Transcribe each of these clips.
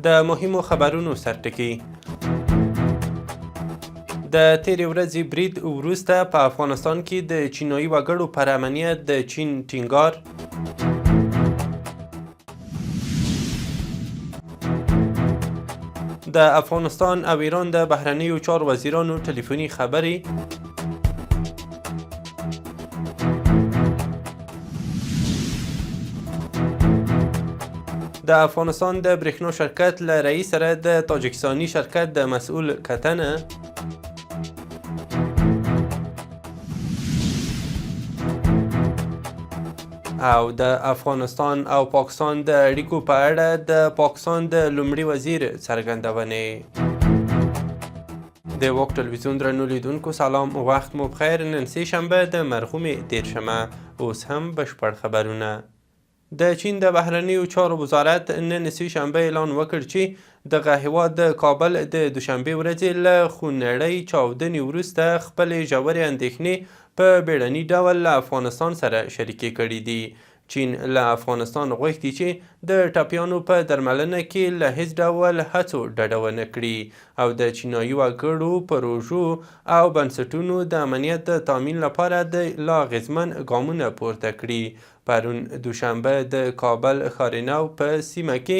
د مهمو خبرونو سرټکي. د تیرې ورځې برید وروسته په افغانستان کې د چینایي وګړو پر امنیت د چین ټینګار. د افغانستان او ایران د بهرنیو چارو وزیرانو ټلیفوني خبرې. د افغانستان د برېښنا شرکت له رئیس سره د تاجکستاني شرکت د مسؤل کتنه. او د افغانستان او پاکستان د اړیکو په اړه د پاکستان د لومړي وزیر څرګندونې. د واک ټلویزیون درنو لیدونکو سلام، وخت مو بخیر. نن سه شنبه د مرحومې 13مه. اوس هم بشپړ خبرونه. د چین د بهرنیو چارو وزارت نن سه شنبه اعلان وکړ چې دغه هیواد د کابل د دوشنبه ورځې له خونړۍ چاودنې وروسته خپلې ژورې اندېښنې په بیړني ډول له افغانستان سره شریکې کړي دي. چین له افغانستان غوښتي چې د ټپیانو په درملنه کې له هیڅ ډول هڅو ډډه ونه کړي او د چینایي وګړو پروژو او بنسټونو د امنیت د تامین لپاره د لا اغېزمن ګامونه پورته کړي. پرون دوشنبه د کابل ښارنو په سیمه کې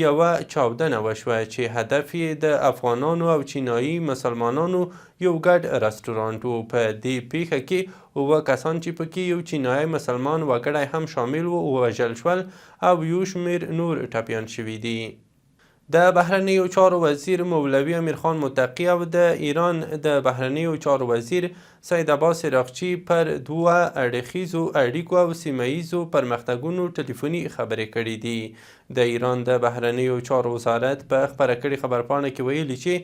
یوه چاودنه وشوه چې هدف یې د افغانانو او چینایي مسلمانانو یو ګډ رستورانت و. په دې پیښه کې 7 کسان چې پکې یو چینایي مسلمان وګړی هم شامل و ووژل شول او یو شمېر نور ټپیان شوي دي. د بهرنیو چارو وزیر مولوي امیرخان متقی او د ایران د بهرنیو چارو وزیر سید عباس عراقچي پر 2 اړخیزو اړیکو او سیمه ییزو پرمختګونو ټلیفوني خبرې کړې دي. د ایران د بهرنیو چارو وزارت په خپره کړې خبرپاڼه کې ویلي چې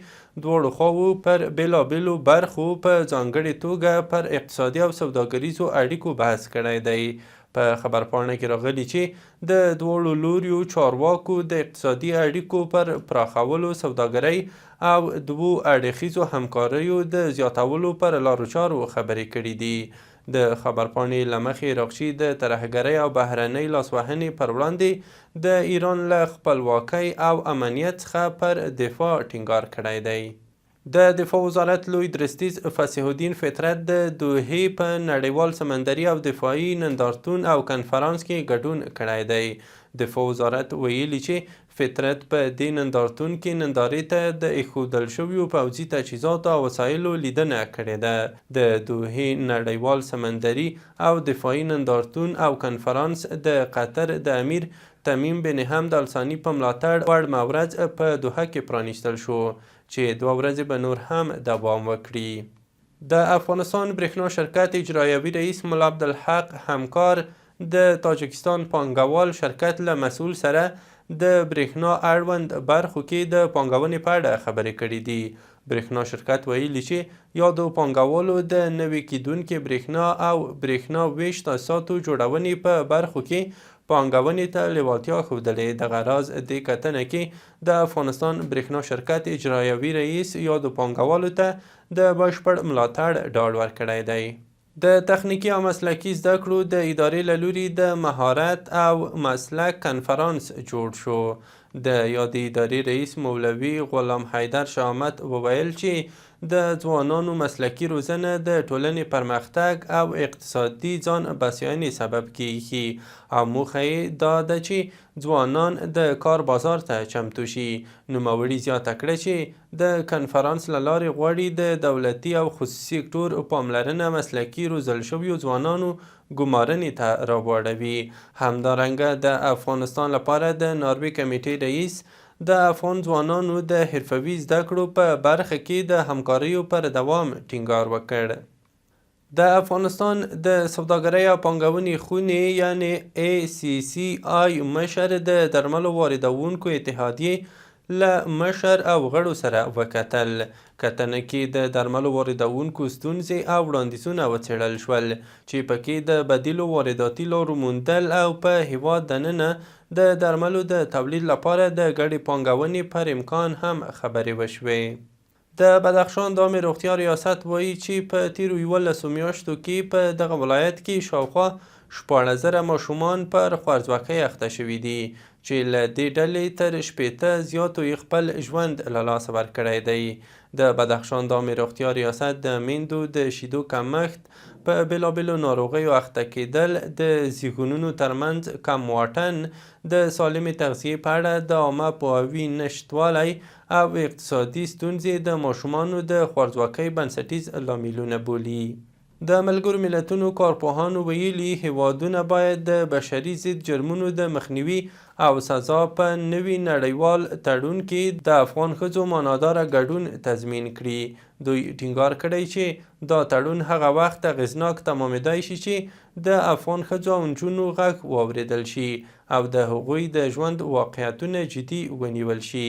دواړو خواوو پر بېلابېلو برخو په ځانګړې توګه پر اقتصادي او سوداګریزو اړیکو بحث کړی دی. په خبرپاڼه کې راغلي چې د دواړو لوریو چارواکو د اقتصادي اړیکو پر پراخولو، سوداګرۍ او 2 اړخیزو همکاریو د زیاتولو پر لارو چارو خبرې کړي دي. د خبرپاڼې له مخې عراقچي د ترهګرۍ او بهرنۍ لاسوهنې پر وړاندې د ایران له خپلواکۍ او امنیت څخه پر دفاع ټینګار کړی دی. د دفاع وزارت لوی درستیز فصیح الدین فطرت د دوحې په نړیوال سمندري او دفاعي نندارتون او کنفرانس کې ګډون کړی دی. دفاع وزارت ویلي چې فطرت په دې نندارتون کې نندارې ته د ایښودل شویو پوځي تجهیزاتو او وسایلو لیدنه کړې ده. د دوحې نړیوال سمندري او دفاعي نندارتون او کنفرانس د قطر د امیر تمیم بن حمد الثاني په ملاتړ وړ مورز په دوحه کې پرانیستل شو چې 2 ورځې به نور هم دوام وکړي. د افغانستان برېښنا شرکت اجرایوي رئیس ملا عبدالحق همکار د تاجکستان پانګوال شرکت له مسؤل سره د برېښنا اړوند برخو کې د پانګونې په اړه خبرې کړې دي. برېښنا شرکت ویلي چې یادو پانګوالو د نوې کیدونکې برېښنا او برېښنا ویش تاسیساتو جوړونې په برخو کې پانګونې ته لیوالتیا ښودلې. دغه راز دې کتنه کې د افغانستان برېښنا شرکت اجرایوي رئیس یادو پانګوالو ته د بشپړ ملاتړ ډاډ ورکړی دی. د تخنیکي او مسلکي زده کړو د ادارې له لوري د مهارت او مسلک کنفرانس جوړ شو. د یادې ادارې رئیس مولوي غلام حیدر شاه احمد وویل چې د ځوانانو مسلکي روزنه د ټولنې پرمختګ او اقتصادي ځان بسیاینې سبب کیږي او موخه یې دا ده چې ځوانان د کار بازار ته چمتو شي. نوموړي زیاته کړه چې د کنفرانس له لارې غواړي د دولتي او خصوصي سکتور پاملرنه مسلکي روزل شویو ځوانانو ګمارنې ته راواړوي. همدارنګه د افغانستان لپاره د ناروې کمیټې رئیس د افغان ځوانانو د حرفوي زده کړو په برخه کې د همکاریو پر دوام ټینګار وکړ. د افغانستان د سوداګرۍ او پانګونې خونې یعنی ACCI مشر د درملو واردونکو اتحادیې له مشر او غړو سره وکتل. کتنه کې د درملو واردونکو ستونزې او وړاندیزونه وڅېړل شول چې پکې د بدیلو وارداتي لارو موندل او په هیواد دننه د درملو د تولید لپاره د ګډې پانګونې پر امکان هم خبرې وشوې. د بدخشان د عامې روغتیا ریاست وایي چې په تیرو 11 میاشتو کې په دغه ولایت کې شاوخوا 14,000 ماشومان پر خوارځواکۍ اخته شوي دي چې له دې ډلې تر 80 زیاتو یې خپل ژوند له لاسه ورکړی دی. د بدخشان د عامې روغتیا ریاست د میندو د شیدو کمښت، په بېلابېلو ناروغیو اخته کېدل، د زیږونونو ترمنځ کم واټن، د سالمې تغذیې په اړه د عامه پوهاوي نشتوالی او اقتصادي ستونزې د ماشومانو د خوارځواکۍ بنسټیز لاملونه بولي. د ملګرو ملتونو کارپوهانو ویلي هیوادونه باید د بشري ضد جرمونو د مخنیوي او سزا په نوي نړیوال تړون کې د افغان ښځو معناداره ګډون تضمین کړي. دوی ټینګار کړی چې دا تړون هغه وخت اغېزناک تمامېدای شي چې د افغان ښځو او نجونو غږ واورېدل شي او د هغوی د ژوند واقعیتونه جدي ونیول شي.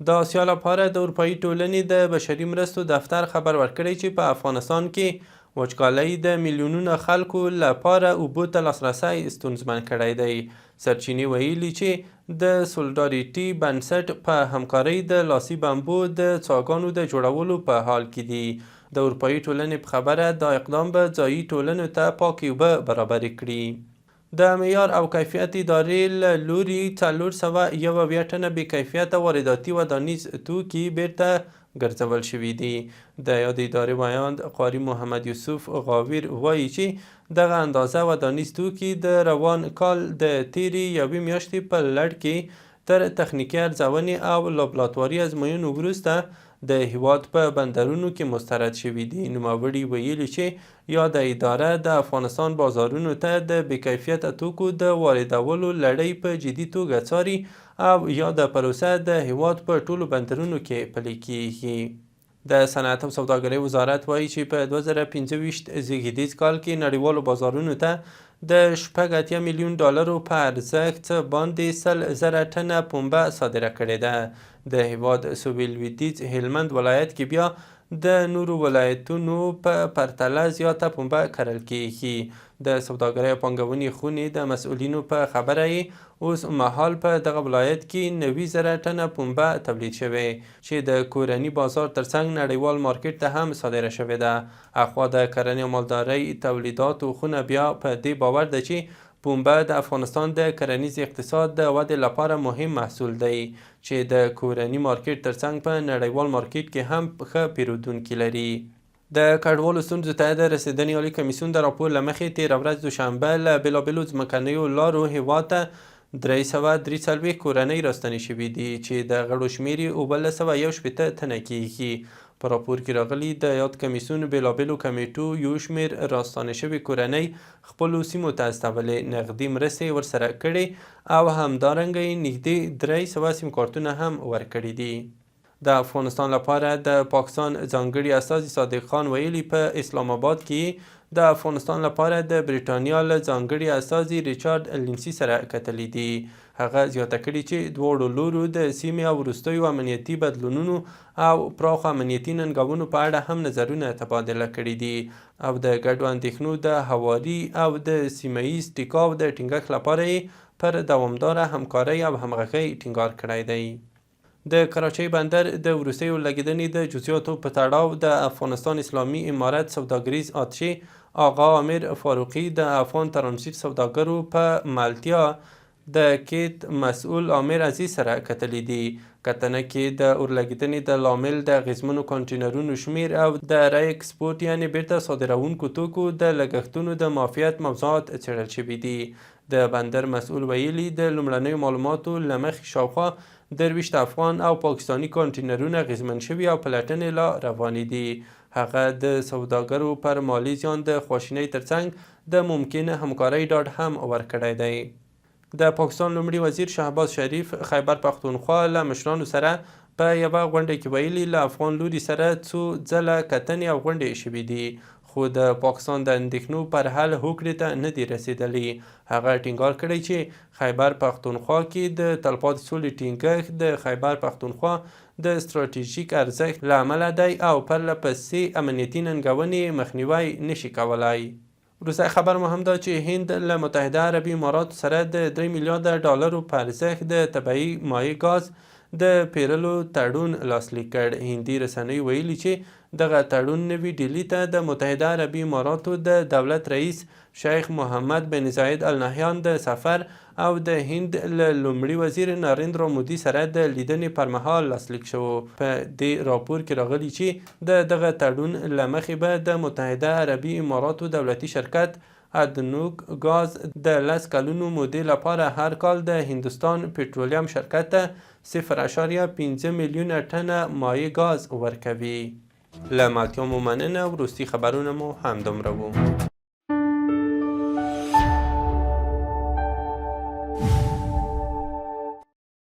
د آسیا لپاره د اروپایي ټولنې د بشري مرستو دفتر خبر ورکړی چې په افغانستان کې وچکالۍ د میلیونونو خلکو لپاره اوبو ته لاسرسی ستونزمن کړی دی. سرچینې ویلي چې د سولډاریټي بنسټ په همکارۍ د لاسي بمبو د څاګانو د جوړولو په حال کې دي. د اروپایي ټولنې په خبره دا اقدام به ځایي ټولنو ته پاکې اوبه برابرې کړي. د معیار او کیفیت ادارې له لوري 401 ټنه بې کیفیته وارداتي ودانیز توکي بیرته ګرځول شوي دي. د یادې ادارې ویاند قاري محمد یوسف غاویر وایي چې دغه اندازه ودانیز توکي د روان کال د تیرې یوې میاشتې په لړ کې تر تخنیکي ارزونې او لابراتواري ازموینو وروسته د هیواد په بندرونو کې مسترد شوي دي. نوموړي ویلي چې یاده اداره د افغانستان بازارونو ته د بې کیفیته توکو د واردولو لړۍ په جدي توګه څاري او یاده پروسه د هیواد په ټولو بندرونو کې پلي کیږي. د صنعت او سوداګرۍ وزارت وایي چې په 2025 زیږدیز کال کې نړیوالو بازارونو ته د 80 میلیون ډالرو په ارزښت باندې 100,000 ټنه پنبه صادره کړې ده. د هیواد سویل لویدیځ هلمند ولایت کې بیا د نورو ولایتونو په پرتله زیاته پنبه کرل کیږي. د سوداګرۍ او پانګونې خونې د مسؤلینو په خبره یې اوس مهال په دغه ولایت کې 90,000 ټنه پنبه تولید شوې چې د کورني بازار ترڅنګ نړیوال مارکیټ ته هم صادره شوې ده. اخوا د کرنې او مالدارۍ تولیداتو خونه بیا په دې باور ده چې پنبه د افغانستان د کرنیز اقتصاد د ودې لپاره مهم محصول دی چې د کورني مارکیټ ترڅنګ په نړیوال مارکیټ کې هم ښه پیرودونکي لري. د کډوالو ستونزو ته د رسېدنې عالي کمیسیون د راپور له مخې تېره ورځ دوشنبه له بېلابېلو ځمکنیو لارو هېواد ته 343 کورنۍ راستنې شوي دي چې د غړو شمېر یې 218 تنه کېږي. په راپور کې راغلي د یاد کمیسیون بېلابېلو کمیټو یو شمېر راستانه شوي کورنۍ خپلو سیمو ته استولې، نغدي مرستې ورسره کړې او همدارنګه یې نږدې 300 سیم کارتونه هم ورکړي دي. د افغانستان لپاره د پاکستان ځانګړي استازي صادق خان ویلي په اسلام آباد کې د افغانستان لپاره د بریټانیا له ځانګړي استازي ریچارډ لینسي سره کتلي دي. هغه زیاته کړي چې دواړو لورو د سیمې او وروستیو امنیتي بدلونونو او پراخو امنیتي ننګونو په اړه هم نظرونه تبادله کړي دي او د ګډو اندېښنو د هواري او د سیمه ییز ټیکاو د ټینګښت لپاره یې پر دوامداره همکارۍ او همغږۍ ټینګار کړی دی. د کراچۍ بندر د وروستیو لګیدنې د جزئیاتو په تړاو د افغانستان اسلامي امارت سوداګریز اتشې آقا امیر فاروقي د افغان ترانزیت سوداګرو په ملتیا د کیت مسؤل امیر عزیز سره کتلي دي. کتنه کې د اورلګیدنې د لامل د اغیزمنو کانټینرونو شمیر او د ری ایکسپورټ یعنې بیرته صادروونکو توکو د لګښتونو د معافیت موضوعات څیړل شوي دي. د بندر مسؤل ویلي د لومړنیو معلوماتو له مخې شاوخوا 23 افغان او پاکستاني کانټینرونه اغیزمن شوي او پلټنې لا روانې دي. هغه د سوداګرو پر مالي زیان د خواشینۍ ترڅنګ د ممکنه همکارۍ ډاډ هم ورکړی دی. د پاکستان لومړي وزیر شهباز شریف خیبر پښتونخوا له مشرانو سره په یوه غونډه کې ویلي له افغان لوري سره څو ځله کتنې او غونډې شوي دي خو د پاکستان د اندېښنو پر حل هوکړې ته نه دي رسېدلي. هغه ټینګار کړی چې خیبر پښتونخوا کې د تلپاتې سولې ټینګښت د خیبر پښتونخوا د ستراتیژیک ارزښت له امله دی او پرله پسې امنیتي ننګونې مخنیوی نشي کولای. وروستی خبر مو هم دا چې هند له متحده عربي اماراتو سره د 3 میلیارده ډالرو په ارزښت د طبیعي مایع ګاز د پیرلو تړون لاسلیک کړ. هندي رسنیو ویلي چې دغه تړون نوي ډیلي ته د متحده عربي اماراتو د دولت رئیس شیخ محمد بن زاید ال نهیان د سفر او د هند له لومړي وزیر نریندرا مودي سره د لیدنې پر مهال لاسلیک شو. په دې راپور کې راغلي چې د دغه تړون له مخې به د متحده عربي اماراتو دولتي شرکت ادنوک ګاز د 10 کلونو مودې لپاره هر کال د هندوستان پټرولیم شرکت ته 0.5 میلیونه ټنه مایع ګاز ورکوي. له ملتیا مو مننه. وروستي خبرونه مو همدومره وو.